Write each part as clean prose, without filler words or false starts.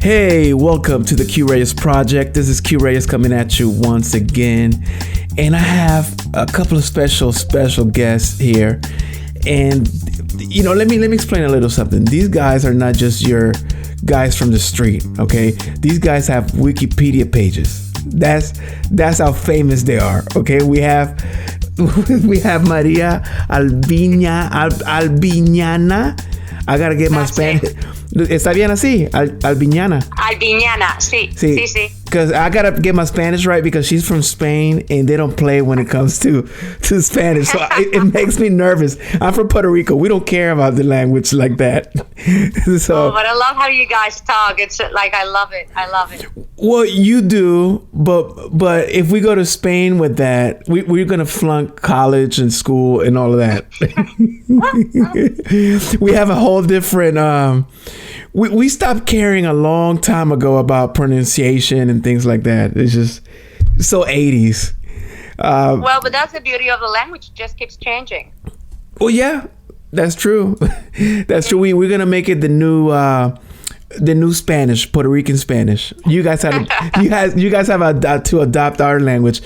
Hey, welcome to the Q Reyes Project. This is Q Reyes coming at you once again. And I have a couple of special guests here. And, let me explain a little something. These guys are not just your guys from the street, okay? These guys have Wikipedia pages. That's how famous they are, okay? We have Maria Albiñana. I gotta get my Spanish. ¿Está bien así? Albiñana. Albiñana, sí. Because I gotta get my Spanish right because she's from Spain and they don't play when it comes to Spanish. So it makes me nervous. I'm from Puerto Rico. We don't care about the language like that. But I love how you guys talk. It's like I love it. Well, you do, but if we go to Spain with that, we're gonna flunk college and school and all of that. We have a whole different. We stopped caring a long time ago about pronunciation and things like that. It's just so 80s. But that's the beauty of the language. It just keeps changing. Well, yeah, that's true. That's true. We're gonna make it the new Spanish, Puerto Rican Spanish. You guys have to adopt our language.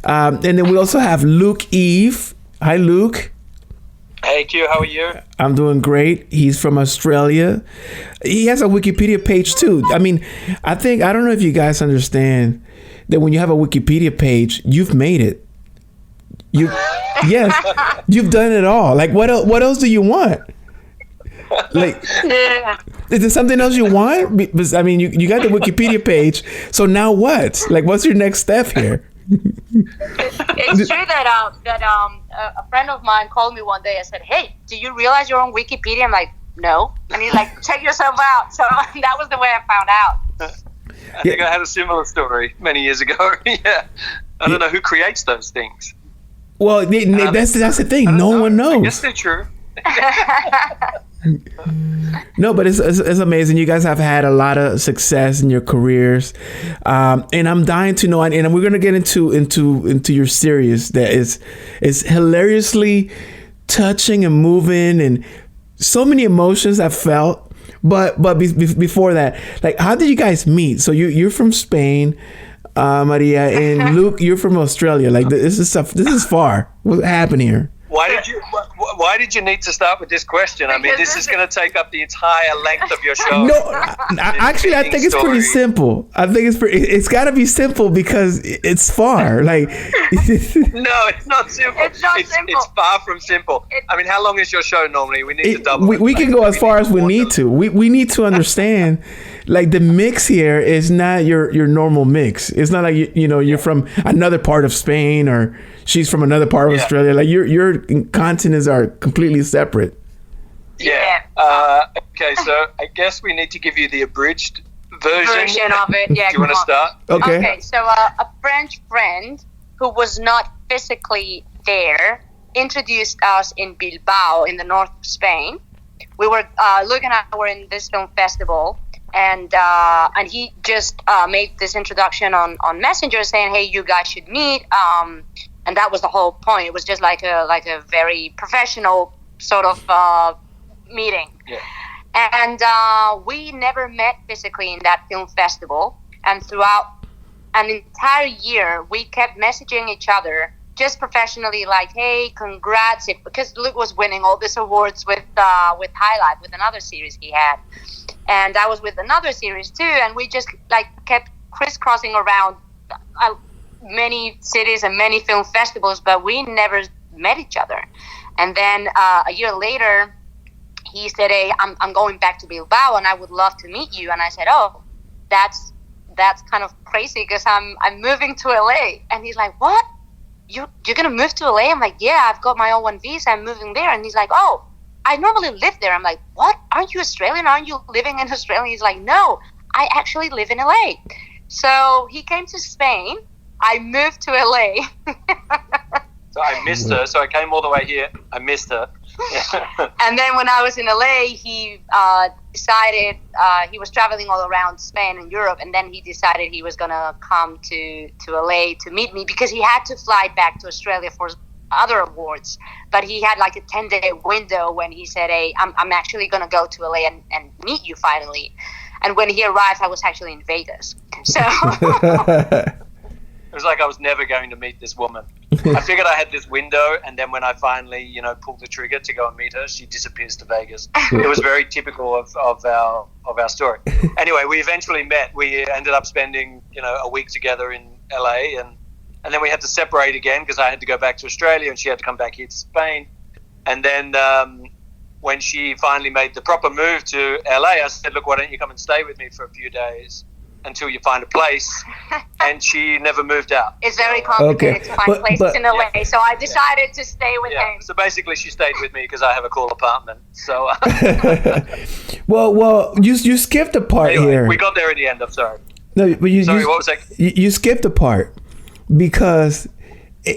And then we also have Luke Eve. Hi, Luke. Hey Q, how are you? I'm doing great. He's from Australia. He has a Wikipedia page too. I mean, I don't know if you guys understand that when you have a Wikipedia page, you've made it. Yes, you've done it all. Like what else do you want? Like, is there something else you want? Because, I mean, you got the Wikipedia page. So now what? Like, what's your next step here? It's true that a friend of mine called me one day and said, "Hey, do you realize you're on Wikipedia?" I'm like, "No," and he's like, "Check yourself out." So that was the way I found out. I think I had a similar story many years ago. Yeah, I don't know who creates those things. Well, that's the thing. No one knows. I guess they're true. No, but it's amazing. You guys have had a lot of success in your careers, and I'm dying to know. And we're gonna get into your series that is hilariously touching and moving, and so many emotions I felt. But before that, like, how did you guys meet? So you're from Spain, Maria, and Luke, you're from Australia. Like, this is far. What happened here? Why did you need to start with this question? I mean, this is going to take up the entire length of your show. No, I think it's pretty simple. I think it's got to be simple because it's far. Like, no, it's not simple. It's far from simple. I mean, how long is your show normally? We need to double. We can go as far as we need to. We need to understand. Like, the mix here is not your normal mix. It's not like you're from another part of Spain or she's from another part of Australia. Like, your continents are completely separate. Yeah. Okay, so I guess we need to give you the abridged version of it. Yeah. Do you want to start? Okay. So a French friend who was not physically there introduced us in Bilbao in the north of Spain. We were looking at in this film festival. And he just made this introduction on Messenger saying, "Hey, you guys should meet." And that was the whole point. It was just like a very professional sort of meeting. Yeah. And we never met physically in that film festival. And throughout an entire year, we kept messaging each other just professionally, like, "Hey, congrats!" Because Luke was winning all these awards with Highlight, with another series he had. And I was with another series too, and we just kept crisscrossing around many cities and many film festivals, but we never met each other. And then a year later, he said, "Hey, I'm going back to Bilbao, and I would love to meet you." And I said, "Oh, that's kind of crazy because I'm moving to LA." And he's like, "What? You're gonna move to LA?" I'm like, "Yeah, I've got my O1 visa. I'm moving there." And he's like, "Oh, I normally live there." I'm like, "What? Aren't you Australian? Aren't you living in Australia?" He's like, "No, I actually live in LA." So he came to Spain. I moved to LA. So I missed her. So I came all the way here. I missed her. And then when I was in LA, he decided he was traveling all around Spain and Europe, and then he decided he was gonna come to LA to meet me because he had to fly back to Australia for other awards. But he had like a 10-day window when he said, "Hey, I'm actually gonna go to LA and meet you finally." And when he arrived, I was actually in Vegas. So it was like I was never going to meet this woman. I figured I had this window, and then when I finally, pulled the trigger to go and meet her, she disappears to Vegas. It was very typical of our story. Anyway, we eventually met. We ended up spending, a week together in LA, and then we had to separate again because I had to go back to Australia and she had to come back here to Spain. And then when she finally made the proper move to LA, I said, look, why don't you come and stay with me for a few days until you find a place? And she never moved out. It's very complicated to find places in LA, so I decided to stay with him. So basically she stayed with me because I have a cool apartment. So well, you skipped a part anyway, here. We got there in the end, I'm sorry. No, but Sorry, what was that? You skipped a part because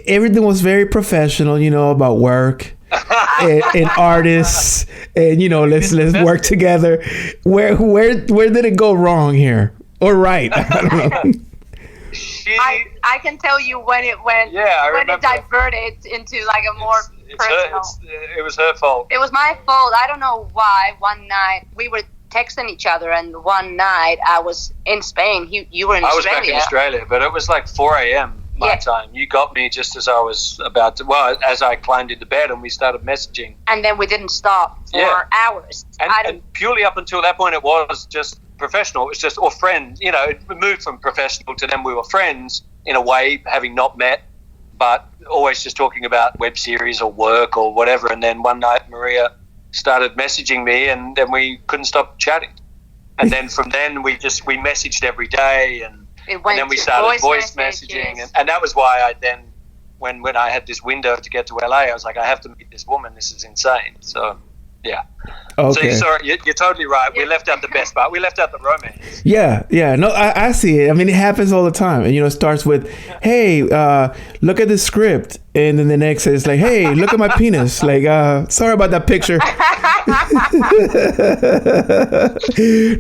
everything was very professional, about work and artists, and let's work together. Where did it go wrong here, or right? I don't know. I can tell you when it went. Yeah, when it diverted into like a more personal. It was her fault. It was my fault. I don't know why. One night we were texting each other, and one night I was in Spain. You were in Australia. I was back in Australia, but it was like 4 a.m. my time. You got me just as I was about to, as I climbed into bed and we started messaging. And then we didn't stop for hours. And purely up until that point, it was just professional. It was just, or friends, it moved from professional to then we were friends in a way, having not met, but always just talking about web series or work or whatever. And then one night Maria started messaging me and then we couldn't stop chatting. And then from then we messaged every day, and then we started voice messaging. And that was why I then, when I had this window to get to LA, I was like, I have to meet this woman. This is insane. So, yeah. Okay. So you're totally right. We left out the best part. We left out the romance. Yeah. No, I see it. I mean, it happens all the time. And, it starts with, hey, look at the script. And then the next is like, hey, look at my penis. Like, sorry about that picture.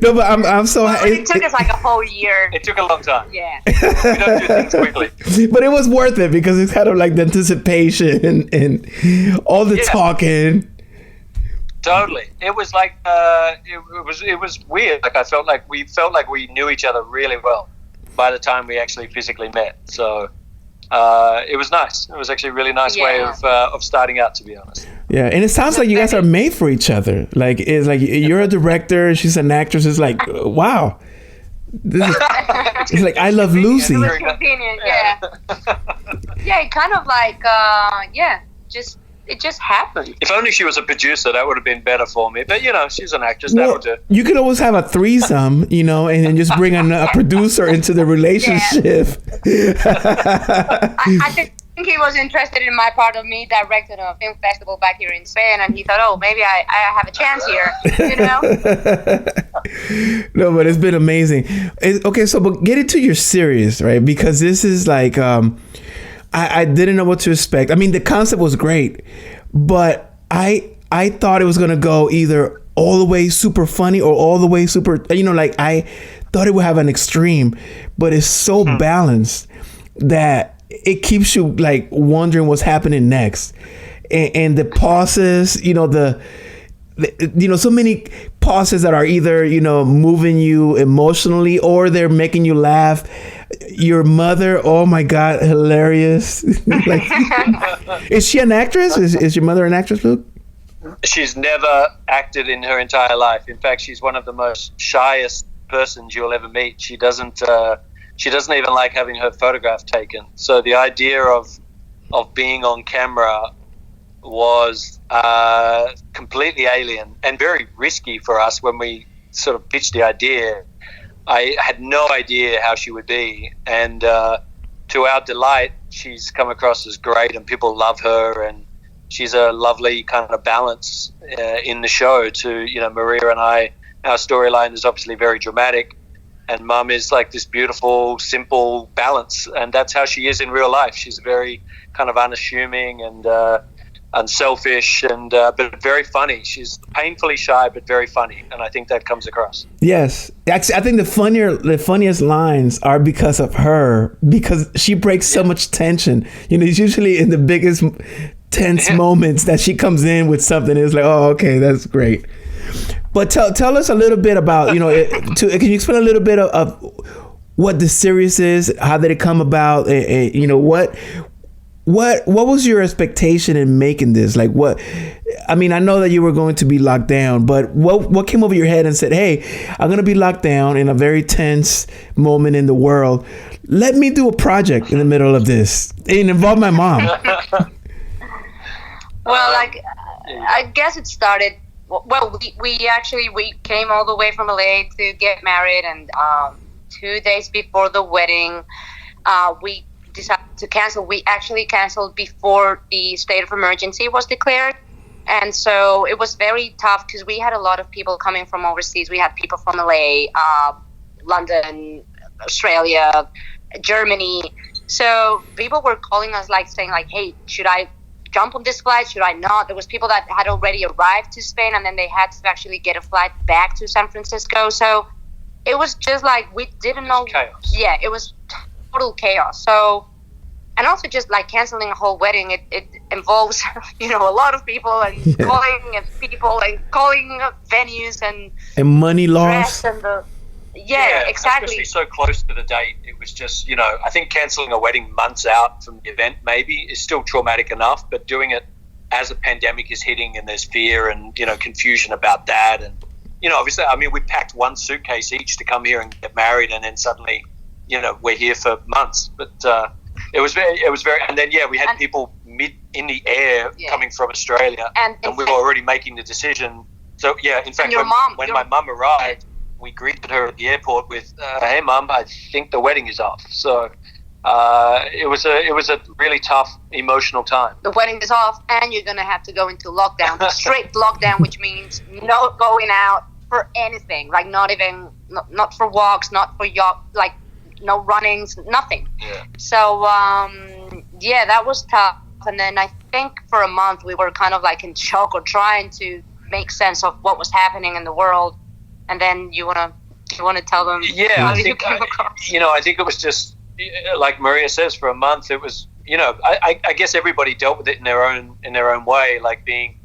No, but I'm so happy. It took us like a whole year. It took a long time. Yeah. We don't do things quickly. But it was worth it because it's kind of like the anticipation and all the talking. Totally. It was like it was weird. Like I felt like we knew each other really well by the time we actually physically met. So it was nice. It was actually a really nice way of starting out, to be honest. Yeah, and it sounds like you guys are made for each other. Like it's like you're a director, she's an actress. It's like wow. It's like I Love Lucy. It was convenient, yeah. Yeah, it kind of like it just happened. If only she was a producer, that would have been better for me. But she's an actress. That'll do. You could always have a threesome, and then just bring a producer into the relationship. I think he was interested in my part of me directing a film festival back here in Spain, and he thought, oh, maybe I have a chance here, No, but it's been amazing. Okay, so but get into your series, right? Because this is like I didn't know what to expect. I mean, the concept was great, but I thought it was gonna go either all the way super funny or all the way super, like I thought it would have an extreme, but it's so balanced that it keeps you like wondering what's happening next, and the pauses, so many pauses that are either moving you emotionally or they're making you laugh. Your mother, oh my God, hilarious. Like, is she an actress? Is your mother an actress, Luke? She's never acted in her entire life. In fact, she's one of the most shyest persons you'll ever meet. She doesn't even like having her photograph taken. So the idea of being on camera was completely alien and very risky for us when we sort of pitched the idea. I had no idea how she would be, and to our delight, she's come across as great, and people love her, and she's a lovely kind of balance in the show to, Maria and I. Our storyline is obviously very dramatic, and Mum is like this beautiful, simple balance, and that's how she is in real life. She's very kind of unassuming and unselfish, and but very funny. She's painfully shy, but very funny, and I think that comes across. Yes, actually, I think the funniest lines are because of her, because she breaks so much tension. It's usually in the biggest tense moments that she comes in with something. It's like, oh, okay, that's great. But tell us a little bit about, can you explain a little bit of what the series is? How did it come about? And what was your expectation in making this? Like I know that you were going to be locked down, but what came over your head and said, hey, I'm going to be locked down in a very tense moment in the world. Let me do a project in the middle of this and involve my mom. Well, I guess it started. Well, we came all the way from LA to get married, and 2 days before the wedding, we decided to cancel. We actually canceled before the state of emergency was declared, and so it was very tough because we had a lot of people coming from overseas. We had people from LA, London, Australia, Germany. So people were calling us saying hey, should I jump on this flight? Should I not? There was people that had already arrived to Spain, and then they had to actually get a flight back to San Francisco. So it was just we didn't know. Chaos. Yeah, it was total chaos. So, and also just canceling a whole wedding, it involves a lot of people and calling people and calling venues and money loss. Exactly. Especially so close to the date, it was just I think canceling a wedding months out from the event maybe is still traumatic enough, but doing it as a pandemic is hitting and there's fear and confusion about that, and obviously we packed one suitcase each to come here and get married, and then suddenly we're here for months, but it was very and then we had people mid in the air coming from Australia, and we were already making the decision. So in fact, when my mum arrived, we greeted her at the airport with, "Hey, Mum, I think the wedding is off." So it was a really tough emotional time. The wedding is off, and you're gonna have to go into lockdown, strict lockdown, which means no going out for anything, not for walks, not for no runnings, nothing. Yeah. So that was tough. And then I think for a month we were kind of in shock or trying to make sense of what was happening in the world. And then you wanna tell them? Yeah, I think it was just like Maria says. For a month, it was I guess everybody dealt with it in their own way. Being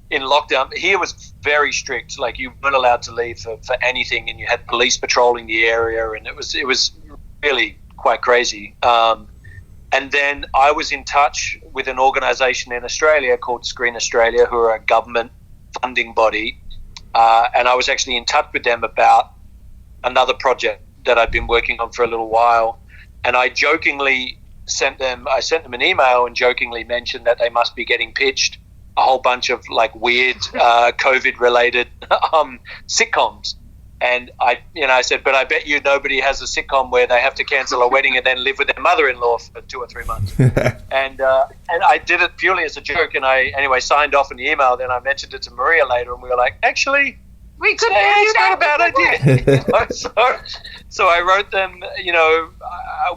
in lockdown here was very strict. You weren't allowed to leave for anything, and you had police patrolling the area, and it was really quite crazy. And then I was in touch with an organisation in Australia called Screen Australia, who are a government funding body. And I was actually in touch with them about another project that I'd been working on for a little while. And I jokingly sent them an email and jokingly mentioned that they must be getting pitched a whole bunch of weird COVID-related sitcoms. And I said, but I bet you nobody has a sitcom where they have to cancel a wedding and then live with their mother-in-law for 2 or 3 months. And I did it purely as a joke. And I signed off in the email. Then I mentioned it to Maria later, and we were like, actually, we could. It's not a bad idea. So I wrote them.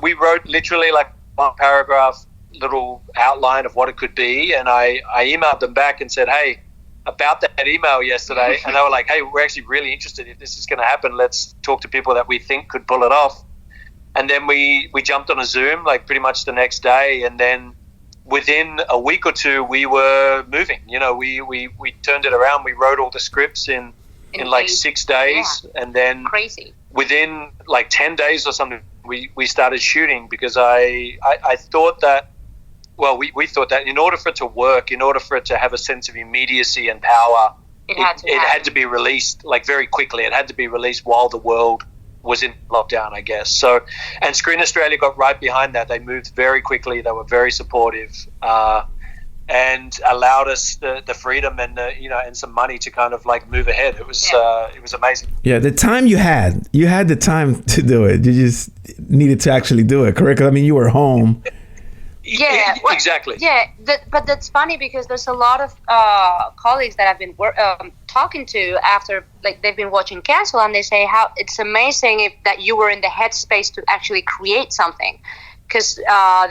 We wrote literally one paragraph, little outline of what it could be, and I emailed them back and said, hey, about that email yesterday, and they were like, hey, we're actually really interested. If this is going to happen, let's talk to people that we think could pull it off. And then we jumped on a Zoom pretty much the next day, and then within a week or two we were moving. We turned it around. We wrote all the scripts in 6 days, and then crazy within 10 days or something we started shooting, because I thought that, well, we thought that in order for it to work, in order for it to have a sense of immediacy and power, it had to be released very quickly. It had to be released while the world was in lockdown, I guess. So, and Screen Australia got right behind that. They moved very quickly. They were very supportive, and allowed us the freedom and and some money to kind of move ahead. It was amazing. Yeah, the time you had the time to do it. You just needed to actually do it, correct? You were home. Yeah, exactly. Yeah, but that's funny because there's a lot of colleagues that I've been talking to after they've been watching Cancel, and they say how it's amazing that you were in the headspace to actually create something, because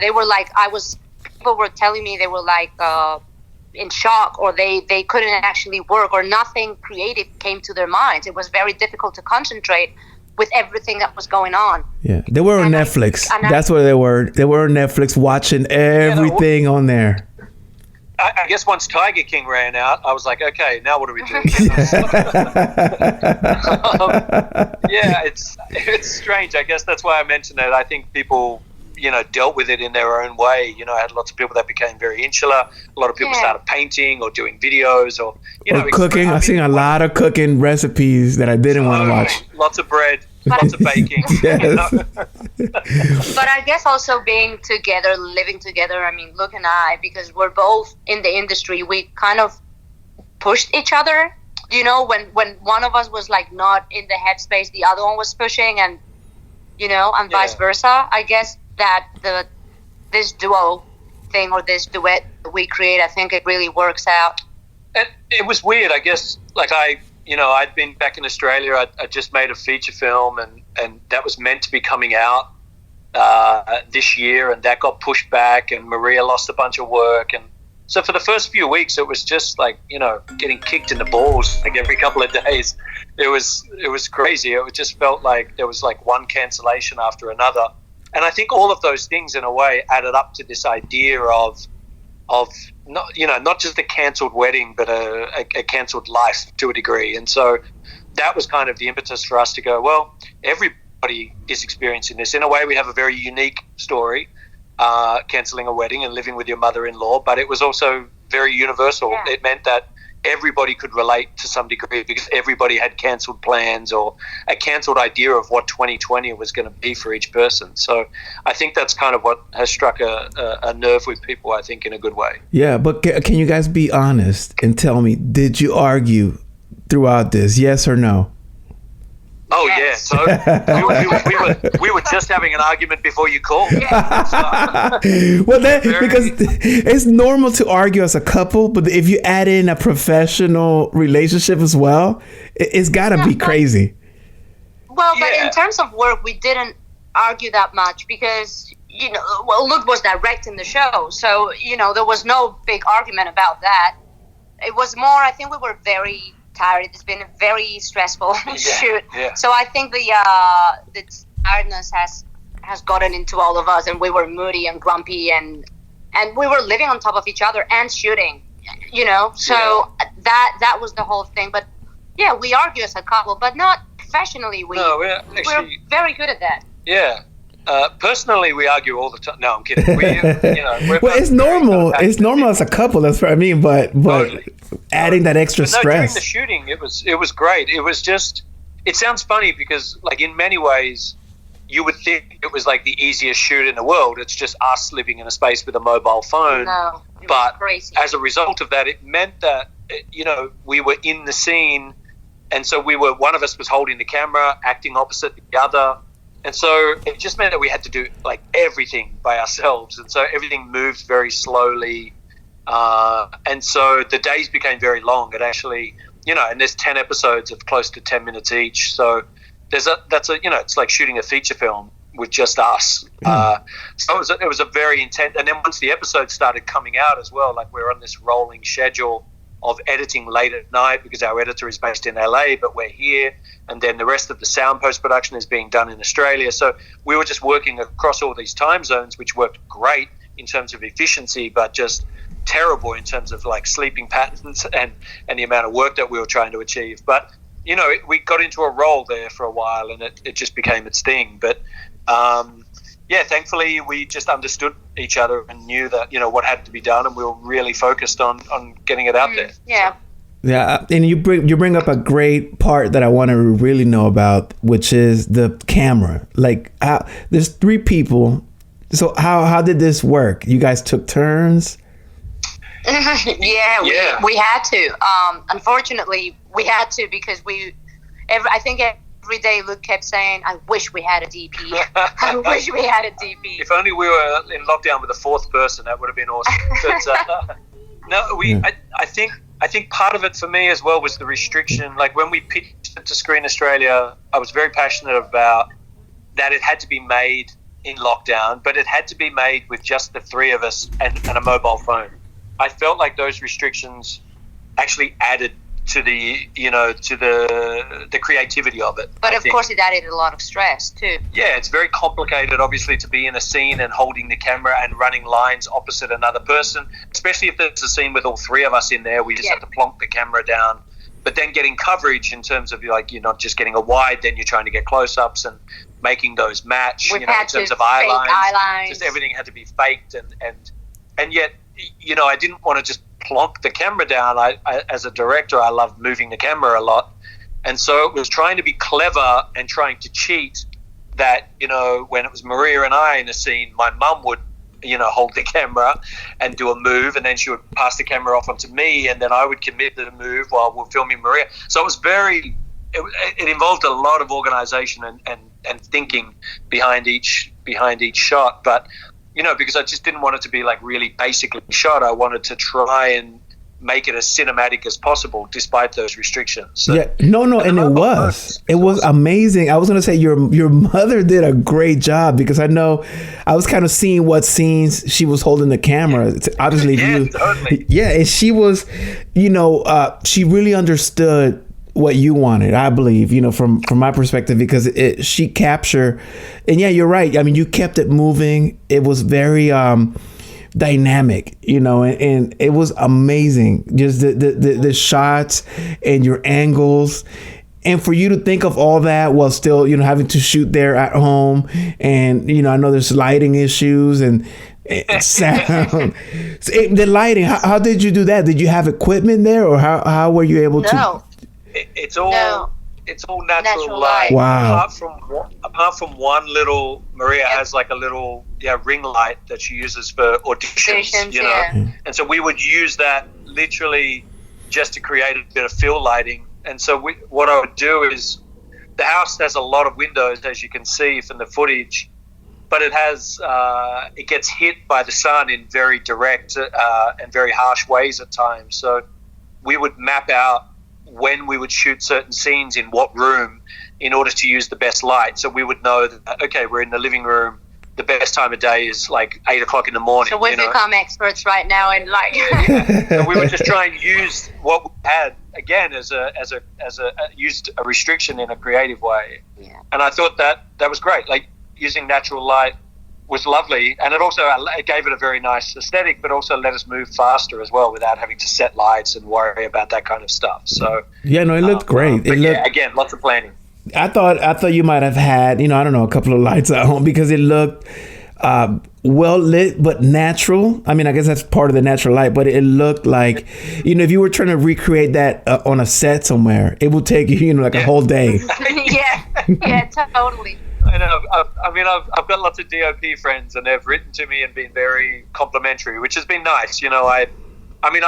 they were people were telling me they were in shock, or they couldn't actually work, or nothing creative came to their minds. It was very difficult to concentrate with everything that was going on. Yeah, they were on Netflix. That's where they were. They were on Netflix watching everything on there. I guess once Tiger King ran out, I was like, okay, now what do we do? Yeah, it's strange. I guess that's why I mentioned it. I think people, dealt with it in their own way. I had lots of people that became very insular. A lot of people started painting or doing videos or cooking. I've seen a lot of cooking recipes that I didn't want to watch. Lots of bread, lots of baking. Yes. But I guess also being together, living together. I mean, Luke and I, because we're both in the industry, we kind of pushed each other. When one of us was like not in the headspace, the other one was pushing, and vice versa. I guess that this duo thing or this duet that we create, I think it really works out. And it was weird, I guess. Like I'd been back in Australia. I just made a feature film, and that was meant to be coming out this year, and that got pushed back, and Maria lost a bunch of work, and so for the first few weeks, it was just like getting kicked in the balls like every couple of days. It was crazy. It just felt like there was like one cancellation after another, and I think all of those things in a way added up to this idea of not just a cancelled wedding, but a cancelled life to a degree. And so that was kind of the impetus for us to go, well, everybody is experiencing this. In a way, we have a very unique story, cancelling a wedding and living with your mother-in-law, but it was also very universal. Yeah. It meant that everybody could relate to some degree because everybody had cancelled plans or a cancelled idea of what 2020 was going to be for each person. So I think that's kind of what has struck a nerve with people, I think, in a good way. Yeah, but can you guys be honest and tell me, did you argue throughout this, yes or no? Oh, yes. Yeah. So we were just having an argument before you called. Yeah. Well, because it's normal to argue as a couple, but if you add in a professional relationship as well, it's got to be crazy. Well, but in terms of work, we didn't argue that much because, Luke was directing the show. So, there was no big argument about that. It was more, I think we were very tired. It's been a very stressful shoot. Yeah. So I think the tiredness has gotten into all of us, and we were moody and grumpy, and we were living on top of each other and shooting, So that was the whole thing. But yeah, we argue as a couple, but not professionally. We're very good at that. Yeah. Personally, we argue all the time. No, I'm kidding. Well, it's normal. It's normal as a couple. That's what I mean. But totally. Adding that extra stress. During the shooting, it was great. It was just. It sounds funny because, like, in many ways, you would think it was like the easiest shoot in the world. It's just us living in a space with a mobile phone. No, but crazy. As a result of that, it meant that we were in the scene, and so one of us was holding the camera, acting opposite the other. And so it just meant that we had to do like everything by ourselves. And so everything moved very slowly. And so the days became very long. It actually, and there's 10 episodes of close to 10 minutes each. So it's like shooting a feature film with just us. So it was a very intense. And then once the episodes started coming out as well, like we're on this rolling schedule of editing late at night because our editor is based in LA, but we're here. And then the rest of the sound post-production is being done in Australia. So we were just working across all these time zones, which worked great in terms of efficiency, but just terrible in terms of like sleeping patterns and the amount of work that we were trying to achieve. But, we got into a role there for a while and it just became its thing. But, thankfully we just understood each other and knew that, what had to be done, and we were really focused on getting it out there. Yeah. Yeah, and you bring up a great part that I want to really know about, which is the camera. Like, there's 3 people. So how did this work? You guys took turns? We had to. Unfortunately, we had to because I think every day Luke kept saying, I wish we had a DP. I wish we had a DP. If only we were in lockdown with a 4th person, that would have been awesome. But, I think part of it for me as well was the restriction. Like when we pitched it to Screen Australia, I was very passionate about that it had to be made in lockdown, but it had to be made with just the 3 of us and a mobile phone. I felt like those restrictions actually added to the the creativity of it. But of course, it added a lot of stress too. Yeah, it's very complicated, obviously, to be in a scene and holding the camera and running lines opposite another person, especially if there's a scene with all three of us in there. We just have to plonk the camera down. But then getting coverage in terms of, like, you're not just getting a wide, then you're trying to get close-ups and making those match, in terms of eye lines. Just everything had to be faked. And yet, I didn't want to just plonk the camera down. I as a director, I love moving the camera a lot. And so it was trying to be clever and trying to cheat that, when it was Maria and I in a scene, my mum would, hold the camera and do a move, and then she would pass the camera off onto me, and then I would commit the move while we're filming Maria. So it was it involved a lot of organization and thinking behind each shot. But, because I just didn't want it to be like really basically shot, I wanted to try and make it as cinematic as possible despite those restrictions. So, and it was amazing. I was going to say your mother did a great job, because I know I was kind of seeing what scenes she was holding the camera. It's obviously, totally. And she was, she really understood what you wanted, I believe, from my perspective, because she captured, and you're right. I mean, you kept it moving. It was very dynamic, and it was amazing. Just the shots and your angles, and for you to think of all that while still, having to shoot there at home, and I know there's lighting issues and sound. The lighting. How did you do that? Did you have equipment there, or how were you able to? It's all natural light. Wow. Apart from one little, Maria has like a little ring light that she uses for auditions, And so we would use that literally just to create a bit of fill lighting. And so what I would do is, the house has a lot of windows, as you can see from the footage, but it gets hit by the sun in very direct and very harsh ways at times. So we would map out when we would shoot certain scenes in what room in order to use the best light. So we would know that, okay, we're in the living room, the best time of day is like 8 o'clock in the morning. So we've become experts right now in light. So we would just try and use what we had, again, used a restriction in a creative way. Yeah. And I thought that was great. Like, using natural light was lovely, and it gave it a very nice aesthetic, but also let us move faster as well without having to set lights and worry about that kind of stuff. So it looked great. Again, lots of planning. I thought you might have had, I don't know, a couple of lights at home, because it looked well lit but natural. I mean, I guess that's part of the natural light, but it looked like, if you were trying to recreate that on a set somewhere, it would take you, like a whole day. Yeah, totally. I know. I've got lots of DOP friends, and they've written to me and been very complimentary, which has been nice. I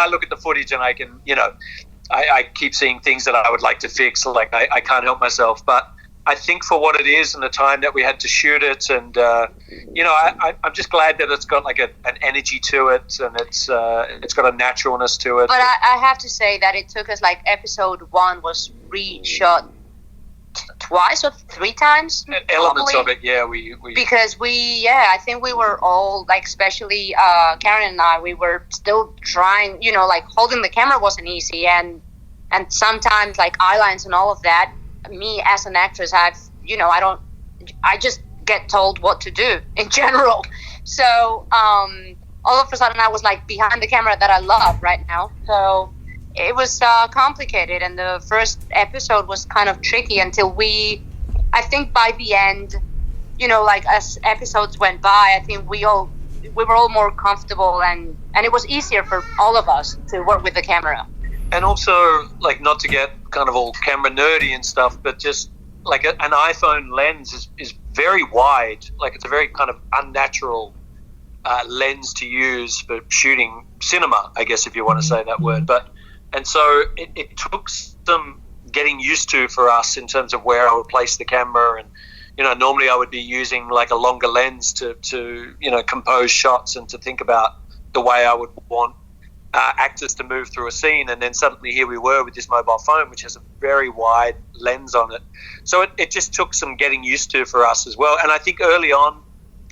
look at the footage and I can, I keep seeing things that I would like to fix. Like, I can't help myself, but I think for what it is and the time that we had to shoot it, and I'm just glad that it's got like an energy to it, and it's got a naturalness to it. But I have to say that it took us, like, episode 1 was reshot twice or 3 times. Elements probably. of it, we because I think we were all, like, especially Karen and I, we were still trying, like, holding the camera wasn't easy, and sometimes, like, eye lines and all of that, me as an actress, I just get told what to do in general. So all of a sudden I was, like, behind the camera that I love right now. So it was complicated, and the first episode was kind of tricky until I think by the end, like, as episodes went by, I think we were all more comfortable, and it was easier for all of us to work with the camera. And also, like, not to get kind of all camera nerdy and stuff, but just like an iPhone lens is very wide. Like, it's a very kind of unnatural lens to use for shooting cinema, I guess, if you want to say that word. And so it took some getting used to for us in terms of where I would place the camera. And, normally I would be using like a longer lens to compose shots and to think about the way I would want actors to move through a scene. And then suddenly here we were with this mobile phone, which has a very wide lens on it. So it just took some getting used to for us as well. And I think early on,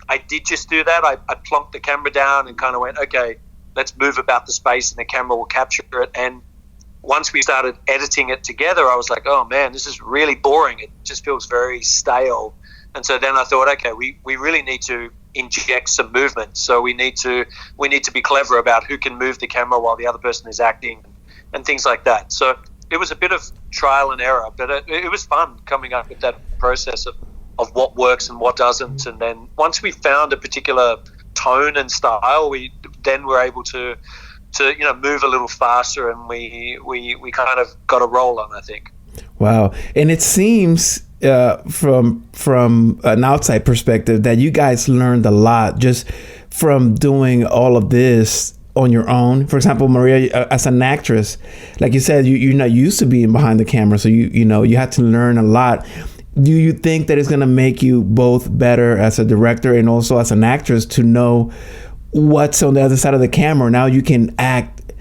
I did just do that. I plonked the camera down and kind of went, okay, let's move about the space and the camera will capture it. And once we started editing it together, I was like, oh man, this is really boring. It just feels very stale. And so then I thought, okay, we really need to inject some movement. So we need to be clever about who can move the camera while the other person is acting and things like that. So it was a bit of trial and error, but it was fun coming up with that process of what works and what doesn't. And then once we found a particular tone and style, we then were able to move a little faster, and we kind of got a roll on, I think. Wow. And it seems from an outside perspective that you guys learned a lot just from doing all of this on your own. For example, Maria, as an actress, like you said, you're not used to being behind the camera, so you had to learn a lot. Do you think that it's going to make you both better as a director and also as an actress to know what's on the other side of the camera? Now you can act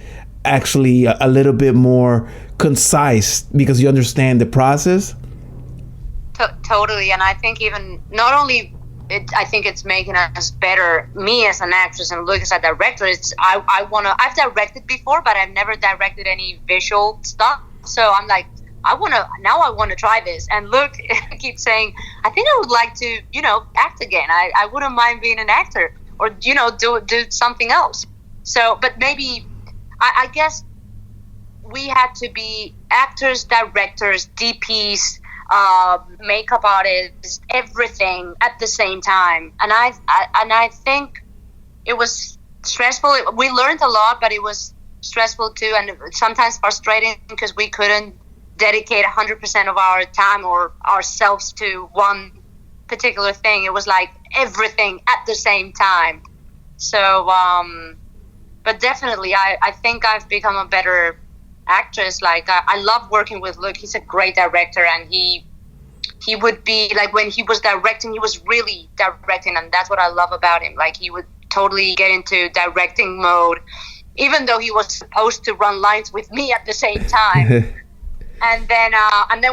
actually a little bit more concise because you understand the process? Totally. And I think even not only I think it's making us better, me as an actress and Luke as a director. I've directed before, but I've never directed any visual stuff. So I'm like, I want to try this. And Luke keeps saying, I think I would like to, act again. I wouldn't mind being an actor or, do something else. So, but maybe, I guess we had to be actors, directors, DPs, makeup artists, everything at the same time. And I think it was stressful. We learned a lot, but it was stressful too, and sometimes frustrating because we couldn't dedicate 100% of our time or ourselves to one particular thing. It was like everything at the same time. So, but definitely, I think I've become a better actress. Like I love working with Luke. He's a great director, and he would be like, when he was directing, he was really directing, and that's what I love about him. Like he would totally get into directing mode, even though he was supposed to run lines with me at the same time. and then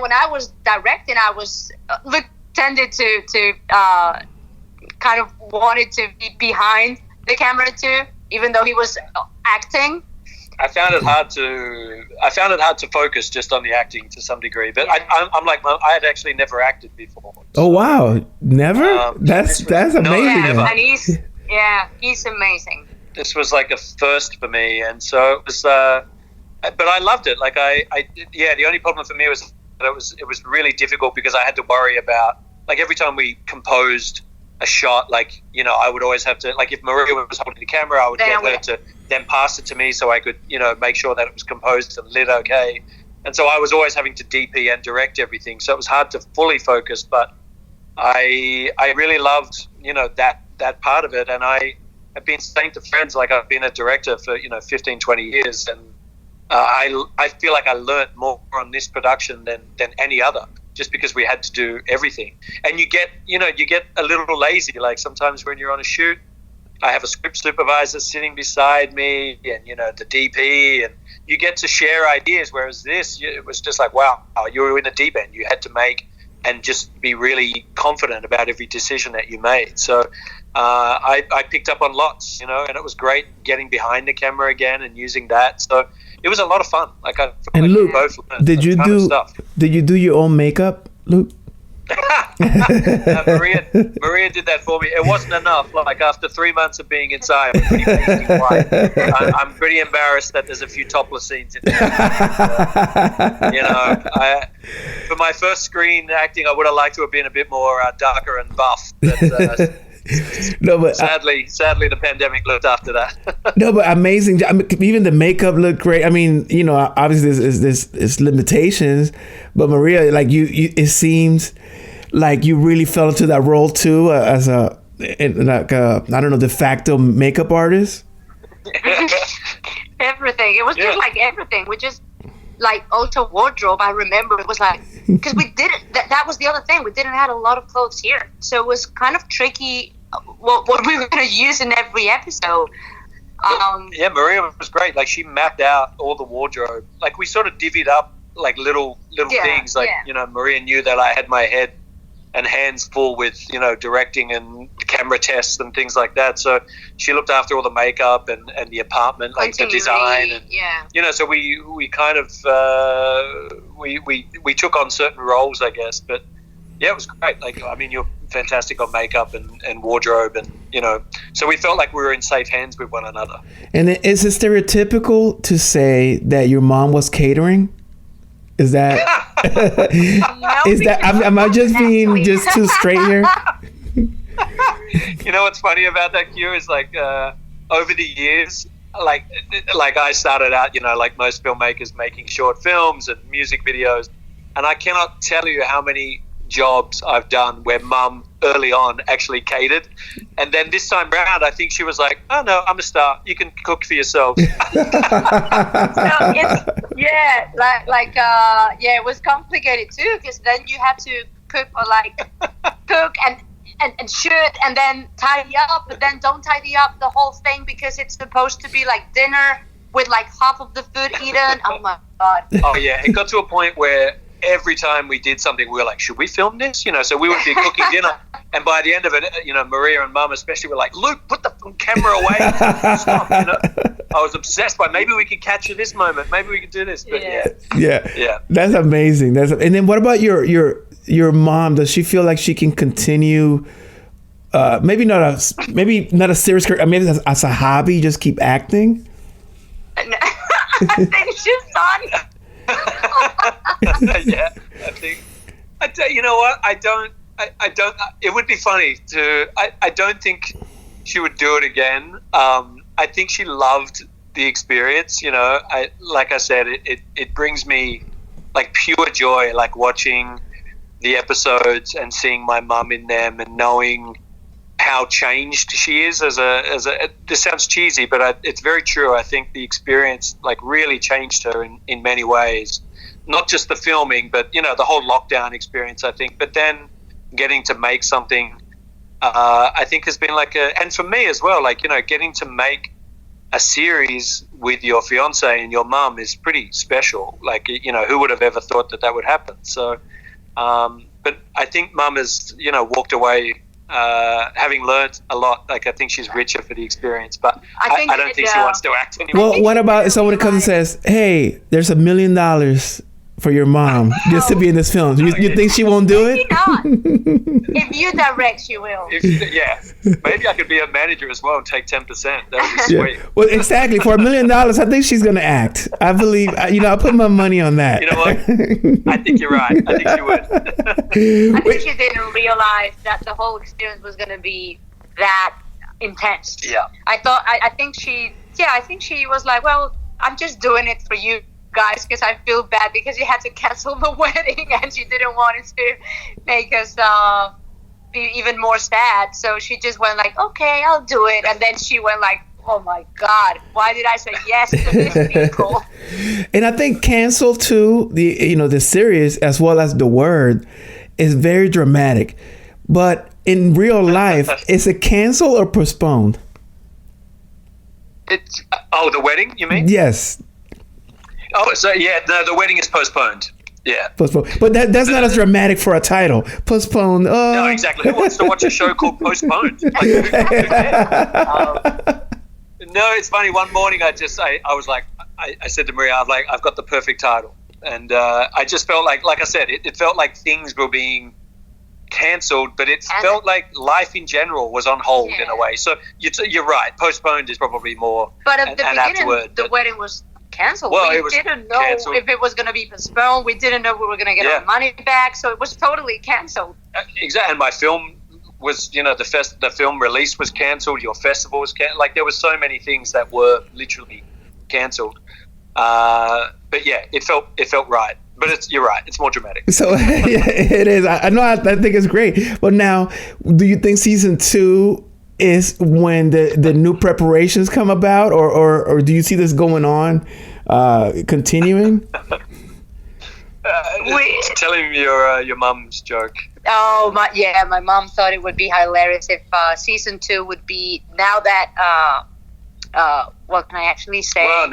when I was directing, I was Luke tended to kind of wanted to be behind the camera too, even though he was acting. I found it hard to focus just on the acting to some degree, but yeah. I'm like, I had actually never acted before. So, oh wow, never? That's amazing. No, yeah, and he's amazing. This was like a first for me, and so it was. But I loved it. Like the only problem for me was that it was really difficult because I had to worry about, like, every time we composed a shot, like, I would always have to, like, if Maria was holding the camera, I would get her to then pass it to me so I could, make sure that it was composed and lit okay. And so I was always having to DP and direct everything. So it was hard to fully focus, but I really loved, that part of it. And I've been saying to friends, like, I've been a director for, 15, 20 years. And I feel like I learned more on this production than any other, just because we had to do everything. And you get a little lazy. Like sometimes when you're on a shoot, I have a script supervisor sitting beside me and, the DP, and you get to share ideas. Whereas this, it was just like, wow, you were in the deep end. You had to make and just be really confident about every decision that you made. So I picked up on lots, and it was great getting behind the camera again and using that. So it was a lot of fun. Like Luke, both did you do your own makeup, Luke? Maria did that for me. It wasn't enough. Like after 3 months of being inside, I'm pretty embarrassed that there's a few topless scenes in there. For my first screen acting, I would have liked to have been a bit more darker and buff. But, no, but sadly, the pandemic looked after that. No, but amazing. I mean, even the makeup looked great. I mean, obviously there's limitations, but Maria, like it seems like you really fell into that role too, as a de facto makeup artist. Everything. It was just like everything. We just like also wardrobe. I remember it was like, because we didn't. That was the other thing. We didn't have a lot of clothes here, so it was kind of tricky. What we were going to use in every episode. Maria was great. Like she mapped out all the wardrobe. Like we sort of divvied up like little things. Like Maria knew that I had my head hands full with, directing and camera tests and things like that. So she looked after all the makeup and the apartment, like the design. And, so we kind of, we took on certain roles, I guess. But yeah, it was great. Like, I mean, you're fantastic on makeup and wardrobe and, so we felt like we were in safe hands with one another. And is it stereotypical to say that your mom was catering? Is that am I just being just too straight here? You know what's funny about that, Q, is like over the years, like I started out, like most filmmakers, making short films and music videos, and I cannot tell you how many jobs I've done where mum early on actually catered, and then this time round I think she was like, oh no, I'm a star, you can cook for yourself. So it was complicated too, because then you had to cook and shoot and then tidy up, but then don't tidy up the whole thing because it's supposed to be like dinner with like half of the food eaten. Oh my god. Oh yeah, it got to a point where every time we did something, we were like, should we film this? So we would be cooking dinner, and by the end of it, Maria and Mum especially were like, Luke, put the camera away. Stop. I was obsessed by, maybe we could capture this moment, maybe we could do this. But yeah. That's amazing. And then what about your mom? Does she feel like she can continue? Maybe not a serious career. Maybe as a hobby, just keep acting. I think she's done. Yeah, you know what? I don't, it would be funny I don't think she would do it again. I think she loved the experience, like I said, it brings me like pure joy, like watching the episodes and seeing my mum in them and knowing how changed she is as a this sounds cheesy, but it's very true. I think the experience like really changed her in many ways, not just the filming, but the whole lockdown experience, I think. But then getting to make something, I think has been like and for me as well, like, getting to make a series with your fiance and your mum is pretty special. Like, who would have ever thought that would happen? So, but I think mum has, walked away having learned a lot. Like, I think she's richer for the experience, but I don't think she wants to act anymore. Well, what about if someone comes and says, hey, there's $1 million for your mom just to be in this film? You think she won't do it? Maybe not. If you direct, she will. Maybe I could be a manager as well and take 10%. That would be sweet. Well, exactly. For $1 million, I think she's going to act. I believe, I'll put my money on that. You know what? I think you're right. I think she would. I think she didn't realize that the whole experience was going to be that intense. Yeah. I think she was like, well, I'm just doing it for you guys because I feel bad because you had to cancel the wedding and she didn't want it to make us be even more sad. So she just went like, okay, I'll do it. And then she went like, oh my God, why did I say yes to these people? And I think cancel too, the series as well as the word is very dramatic. But in real life, is it canceled or postponed? It's the wedding, you mean? Yes. Oh, so the wedding is postponed. Yeah. Postponed. But that's not as dramatic for a title. Postponed. No, exactly. Who wants to watch a show called Postponed? Like, no, it's funny. One morning I was like, I said to Maria, I've got the perfect title. And I just felt like I said, it felt like things were being cancelled, but it felt like life in general was on hold in a way. So you're right. Postponed is probably more. But at the beginning, the wedding was cancelled. Well, we didn't know if it was going to be postponed. We didn't know we were going to get our money back. So it was totally cancelled. Exactly. And my film was, the film release was cancelled. Your festival was cancelled. Like, there were so many things that were literally cancelled. But yeah, it felt right. But you're right. It's more dramatic. So it is. I know. I think it's great. But now, do you think season 2 is when the new preparations come about, or do you see this going on, continuing? Tell him your mum's joke. Oh my mom thought it would be hilarious if season 2 would be now that what can I actually say? Well,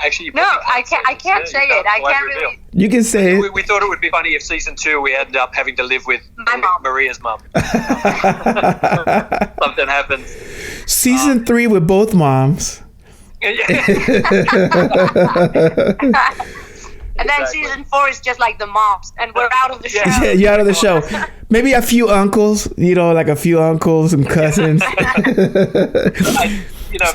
Actually, you No, probably I can't say it. I can't reveal. really. You can say it. We thought it would be funny if season 2 we ended up having to live with My mom. Maria's mum. Something happens. Season 3 with both moms. And then Exactly. season 4 is just like the moms, and we're out of the show. Yeah. Yeah, you're out of the show. Maybe a few uncles, like a few uncles and cousins.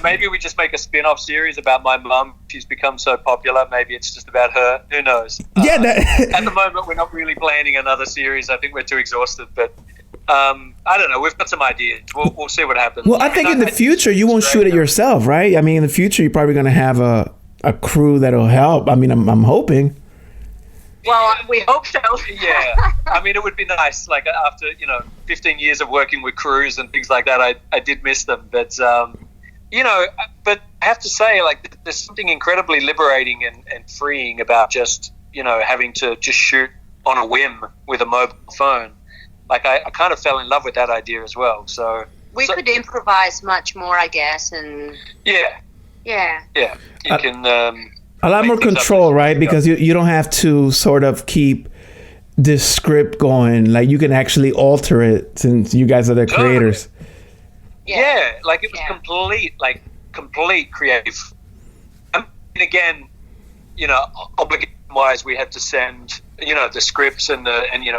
Maybe we just make a spin-off series about my mum. She's become so popular. Maybe it's just about her. Who knows? Yeah, At the moment, we're not really planning another series. I think we're too exhausted. But I don't know. We've got some ideas. We'll see what happens. Well, I think in the future you won't shoot it yourself, right? I mean, in the future you're probably going to have a crew that'll help. I mean, I'm hoping. Well, we hope so. Yeah, I mean, it would be nice. Like after 15 years of working with crews and things like that, I did miss them. But but I have to say, like, there's something incredibly liberating and freeing about just having to just shoot on a whim with a mobile phone. Like I kind of fell in love with that idea as well. So We could improvise much more, I guess, and yeah, you can. A lot make more things up control, as you right? go. Because you don't have to sort of keep this script going. Like you can actually alter it since you guys are the Totally. creators. Yeah, like it was Yeah. complete creative. I mean, again, obligation-wise, we had to send, the scripts and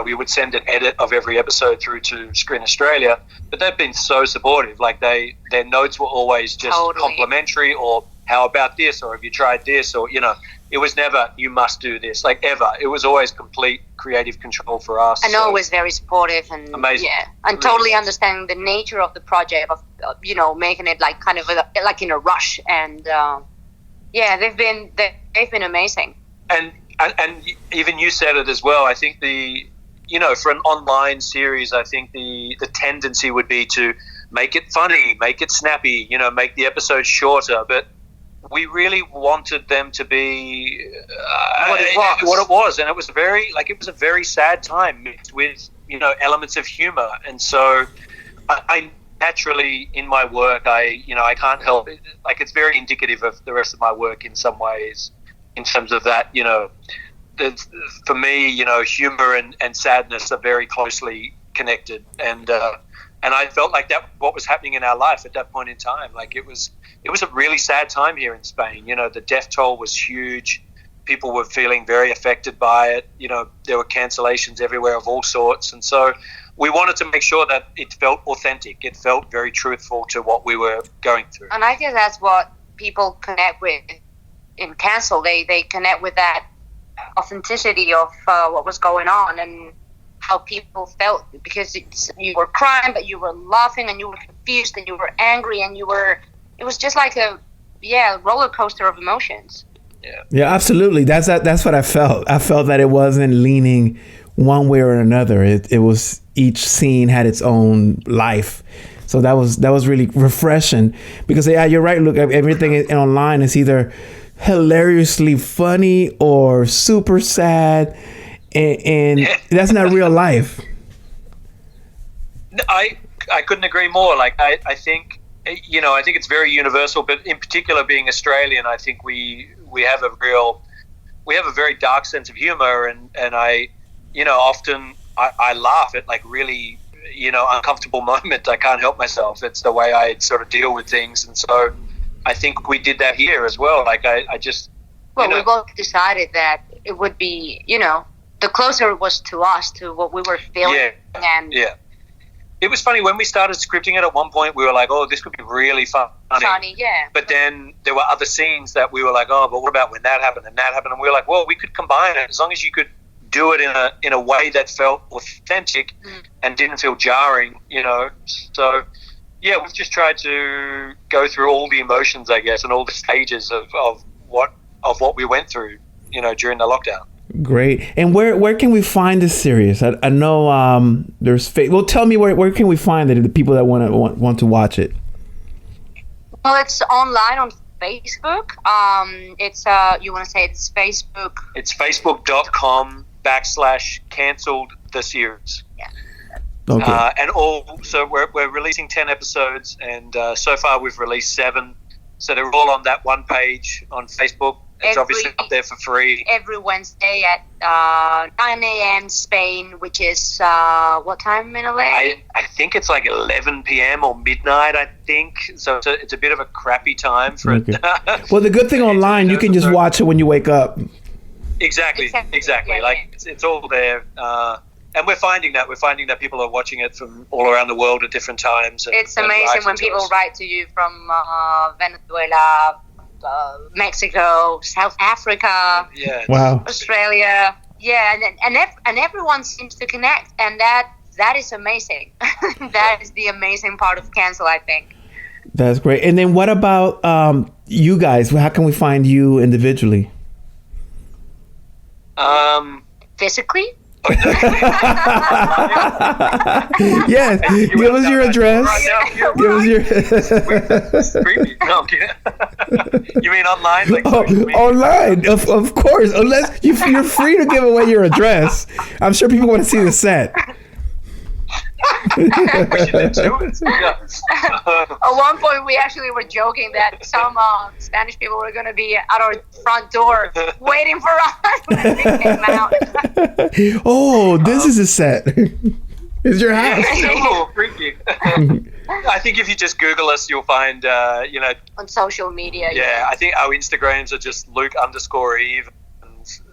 we would send an edit of every episode through to Screen Australia. But they've been so supportive. Like their notes were always just Totally. complimentary, or how about this, or have you tried this, or it was never you must do this, like ever. It was always complete creative control for us. I know it was very supportive and Amazing. yeah, and Really totally was. understanding the nature of the project of making it like kind of like in a rush, and they've been amazing. And even you said it as well. I think for an online series, I think the tendency would be to make it funny, make it snappy, make the episodes shorter. But we really wanted them to be What it was. and it was a very sad time mixed with elements of humor. And so I naturally in my work, I can't help it. Like it's very indicative of the rest of my work in some ways, in terms of that, for me, humor and sadness are very closely connected, and I felt like that what was happening in our life at that point in time. Like it was a really sad time here in Spain. The death toll was huge. People were feeling very affected by it. There were cancellations everywhere of all sorts, and so we wanted to make sure that it felt authentic. It felt very truthful to what we were going through. And I guess that's what people connect with in Cancel. They connect with that authenticity of what was going on and how people felt, because you were crying, but you were laughing, and you were confused, and you were angry, and it was just like a roller coaster of emotions. Yeah, absolutely. That's what I felt. I felt that it wasn't leaning one way or another. It was, each scene had its own life. So that was really refreshing, because you're right. Look, everything online is either hilariously funny or super sad, and that's not real life. I couldn't agree more. Like I think I think it's very universal, but in particular being Australian, I think we have a very dark sense of humor, and I often I laugh at like really uncomfortable moment. I can't help myself. It's the way I sort of deal with things, and so I think we did that here as well. Like I just we both decided that it would be the closer it was to us, to what we were feeling. And it was funny when we started scripting it. At one point we were like, oh, this could be really funny, but then there were other scenes that we were like, oh, but what about when that happened and that happened, and we were like, well, we could combine it as long as you could do it in a way that felt authentic and didn't feel jarring, so we've just tried to go through all the emotions, I guess, and all the stages of what we went through during the lockdown. Great. And where can we find this series? I know there's well, tell me where can we find it, the people that want to watch it. Well, it's online on Facebook. It's you want to say it's Facebook? It's facebook.com/canceled the series. Yeah. Okay. And so we're releasing 10 episodes, and so far we've released 7. So they're all on that one page on Facebook. It's obviously up there for free. Every Wednesday at 9 a.m. Spain, which is what time in LA? I think it's like 11 p.m. or midnight, I think. So it's a bit of a crappy time for it. Well, the good thing online, you can just watch it when you wake up. Exactly. Yeah, Like it's all there. And we're finding that people are watching it from all around the world at different times. It's amazing when people write to you from Venezuela, Mexico, South Africa, Wow, Australia, and everyone seems to connect, and that is amazing. That is the amazing part of Cancel, I think. that's great. And then what about you guys? How can we find you individually? Physically? Yes, give us your address. Give us your. It's creepy. No, I'm kidding. You mean online? Like online, of course. Unless you're free to give away your address. I'm sure people want to see the set. We should do it. Yeah. At one point, we actually were joking that some Spanish people were going to be at our front door waiting for us when we came out. Oh, this is a set. It's your house. Oh, freaky. I think if you just Google us, you'll find, on social media. Yeah, I think our Instagrams are just Luke_Eve.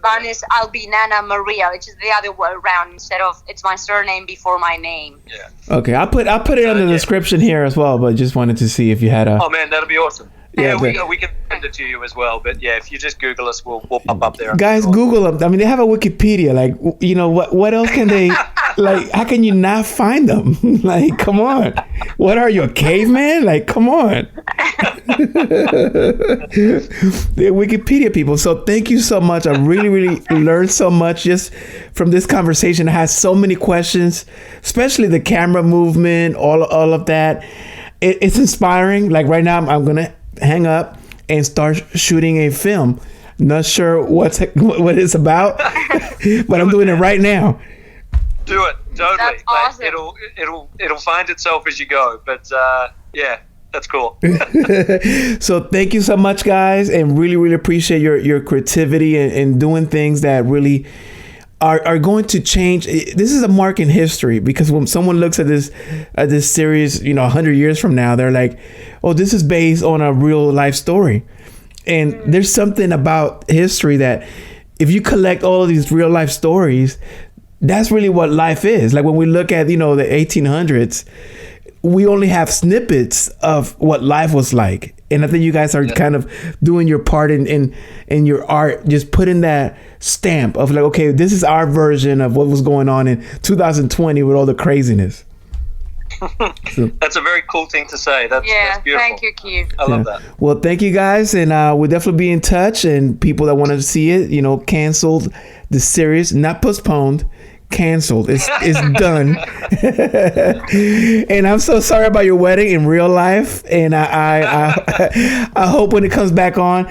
Mine is Albiñana Maria, which is the other way around. Instead of it's my surname before my name. Yeah. Okay, I'll put it in the description here as well. But just wanted to see if you had a. Oh man, that'll be awesome. Yeah, we can send it to you as well. But yeah, if you just Google us, we'll pop up there. Guys, Google them. I mean, they have a Wikipedia. Like, what else can they? Like, how can you not find them? Like, come on. What are you, a caveman? Like, come on. They're Wikipedia people. So thank you so much. I really, really learned so much just from this conversation. I had so many questions, especially the camera movement, all of that. It's inspiring. Like right now, I'm going to hang up and start shooting a film. Not sure what it's about, but I'm doing it right now. Do it, totally. That's awesome. It'll find itself as you go. But yeah, that's cool. So thank you so much, guys, and really, really appreciate your creativity and doing things that really are going to change. This is a mark in history, because when someone looks at this series, 100 years from now, they're like, oh, this is based on a real life story. And there's something about history that if you collect all of these real life stories, that's really what life is. Like when we look at, the 1800s, we only have snippets of what life was like. And I think you guys are kind of doing your part in your art, just putting that stamp of like, okay, this is our version of what was going on in 2020 with all the craziness. So, that's a very cool thing to say. That's beautiful. Thank you, Keith. I love that. Well, thank you guys, and we'll definitely be in touch. And people that want to see it, canceled the series, not postponed. Canceled. It's done. And I'm so sorry about your wedding in real life. And I hope when it comes back on,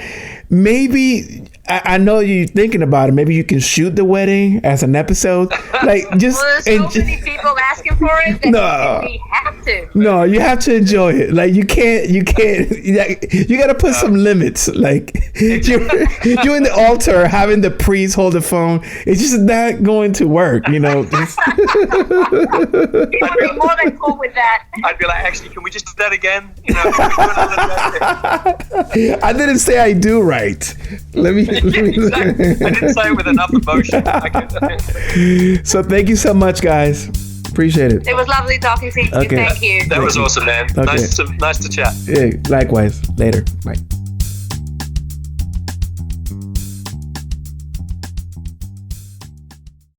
maybe I know you're thinking about it. Maybe you can shoot the wedding as an episode. Like just there's so many people asking for it that we have to. No, you have to enjoy it. Like you can't. You got to put some limits. Like you're in the altar having the priest hold the phone. It's just not going to work. He would be more than cool with that. I'd be like, actually, can we just do that again? I didn't say I do right. Let me. Exactly. I didn't say it with enough emotion. So thank you so much, guys. Appreciate it. It was lovely talking to you. Okay. Thank you. That was awesome, man. Okay. Nice to chat. Yeah, likewise. Later. Bye.